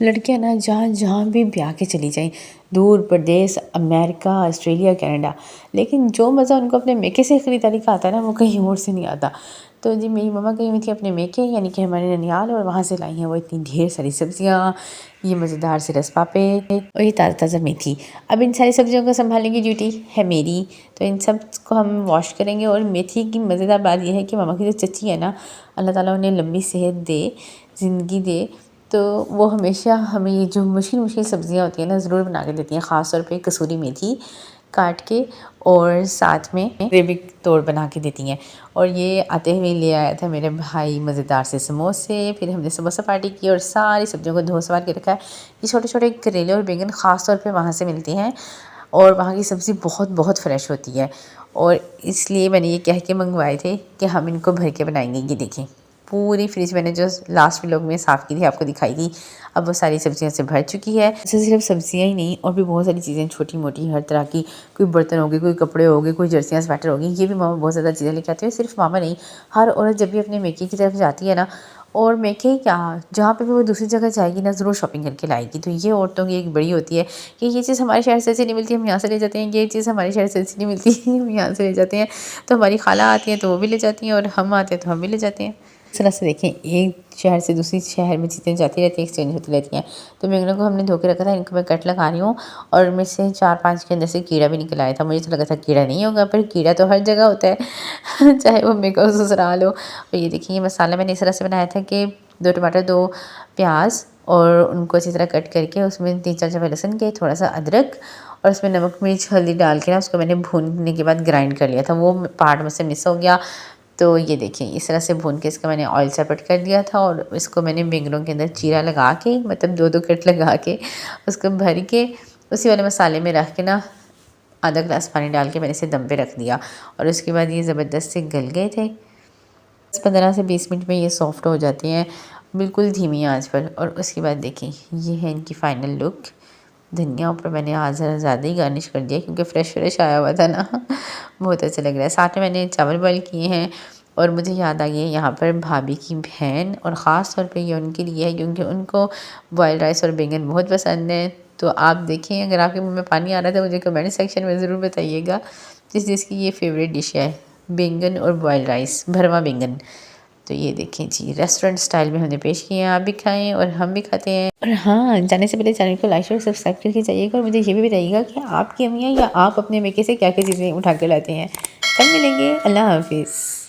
लड़कियां ना जहाँ जहाँ भी ब्याह के चली जाएं, दूर प्रदेश, अमेरिका, ऑस्ट्रेलिया, कनाडा, लेकिन जो मज़ा उनको अपने मेके से ख़रीदारी का आता है ना, वो कहीं और से नहीं आता। तो जी मेरी मम्मा गई हुई थी अपने मेके, यानी कि हमारे ननिहाल, और वहाँ से लाई हैं वो इतनी ढेर सारी सब्जियाँ, ये मज़ेदार से रसपापे और ये ताज़ा ताज़ा मेथी। अब इन सारी सब्जियों को संभालने की ड्यूटी है मेरी, तो इन सब को हम वॉश करेंगे। और मेथी की मज़ेदार बात ये है कि मम्मा की जो चची है ना, अल्लाह ताला उन्हें लंबी सेहत दे, ज़िंदगी दे, तो वो हमेशा हमें ये जो मुश्किल सब्ज़ियाँ होती हैं ना, ज़रूर बना के देती हैं। ख़ास तौर पे कसूरी मेथी काट के और साथ में ग्रेवी तोड़ बना के देती हैं। और ये आते हुए ले आया था मेरे भाई मज़ेदार से समोसे, फिर हमने समोसा पार्टी की और सारी सब्जियों को धो संवार के रखा है। ये छोटे-छोटे करेले और बैंगन ख़ास तौर पे वहाँ से मिलते हैं, और वहाँ की सब्ज़ी बहुत बहुत फ़्रेश होती है, और इसलिए मैंने ये कह के मंगवाए थे कि हम इनको भर के बनाएंगे। ये देखें, पूरी फ्रिज मैंने जो लास्ट व्लॉग में साफ़ की थी, आपको दिखाई थी, अब वो सारी सब्जियां से भर चुकी है। ऐसे सिर्फ सब्जियां ही नहीं, और भी बहुत सारी चीज़ें छोटी मोटी हर तरह की, कोई बर्तन हो गए, कोई कपड़े हो गए, कोई जर्सियाँ स्वेटर हो गई, ये भी मामा बहुत ज़्यादा चीज़ें लेके आती है। सिर्फ मामा नहीं, हर औरत जब भी अपने मेके की तरफ जाती है ना, और मेके क्या, जहाँ पे भी वो दूसरी जगह जाएगी ना, ज़रूर शॉपिंग करके लाएगी। तो ये औरतों की एक बड़ी होती है कि ये चीज़ हमारे शहर से अच्छी नहीं मिलती, हम यहाँ से ले जाते हैं, ये चीज़ हमारे शहर से अच्छी नहीं मिलती हम यहाँ से ले जाते हैं। तो हमारी खाला आती हैं तो वो भी ले जाती हैं, और हम आते हैं तो हम भी ले जाते हैं। इस तरह से देखें, एक शहर से दूसरी शहर में चीज़ें जाती रहती हैं, एक्सचेंज होती रहती हैं। तो बैंगनों को हमने धो के रखा था, इनको मैं कट लगा रही हूँ, और में से 4-5 के अंदर से कीड़ा भी निकल आया था। मुझे तो लगा था कीड़ा नहीं होगा, पर कीड़ा तो हर जगह होता है चाहे वो मेरे को ससुराल हो। और ये देखिए, ये मसाला मैंने इस तरह से बनाया था कि 2 टमाटर, 2 प्याज, और उनको अच्छी तरह कट करके उसमें 3-4 चम्मच लहसुन के, थोड़ा सा अदरक, और उसमें नमक मिर्च हल्दी डाल के ना उसको मैंने भूनने के बाद ग्राइंड कर लिया था। वो पार्ट मुझसे मिस हो गया। तो ये देखिए, इस तरह से भून के इसका मैंने ऑयल सेपरेट कर दिया था, और इसको मैंने बैंगनों के अंदर चीरा लगा के, मतलब 2-2 कट लगा के, उसको भर के उसी वाले मसाले में रख के ना, आधा ग्लास पानी डाल के मैंने इसे दम पे रख दिया। और उसके बाद ये ज़बरदस्त से गल गए थे। 15 से 20 मिनट में ये सॉफ्ट हो जाती हैं, बिल्कुल धीमी आंच पर। और उसके बाद देखें, ये है इनकी फ़ाइनल लुक। धनिया ऊपर मैंने आज ज़रा ज़्यादा ही गार्निश कर दिया, क्योंकि फ्रेश आया हुआ था ना बहुत अच्छा लग रहा है। साथ में मैंने चावल बॉयल किए हैं, और मुझे याद आ गई है यहाँ पर भाभी की बहन, और ख़ास तौर पे ये उनके लिए है, क्योंकि उनको बॉयल राइस और बैंगन बहुत पसंद है। तो आप देखें, अगर आपके मुँह में पानी आ रहा है तो मुझे कमेंट सेक्शन में ज़रूर बताइएगा जिस जिसकी ये फेवरेट डिश है, बैंगन और बॉयल राइस, भरवा बैंगन। तो ये देखें जी, रेस्टोरेंट स्टाइल में हमने पेश किए हैं, आप भी खाएं और हम भी खाते हैं। और हाँ, जाने से पहले चैनल को लाइक और सब्सक्राइब करके जाइएगा, और मुझे ये भी बताइएगा कि आपकी अम्मियाँ या आप अपने मेके से क्या क्या चीज़ें उठा कर लाते हैं। कल मिलेंगे, अल्लाह हाफिज़।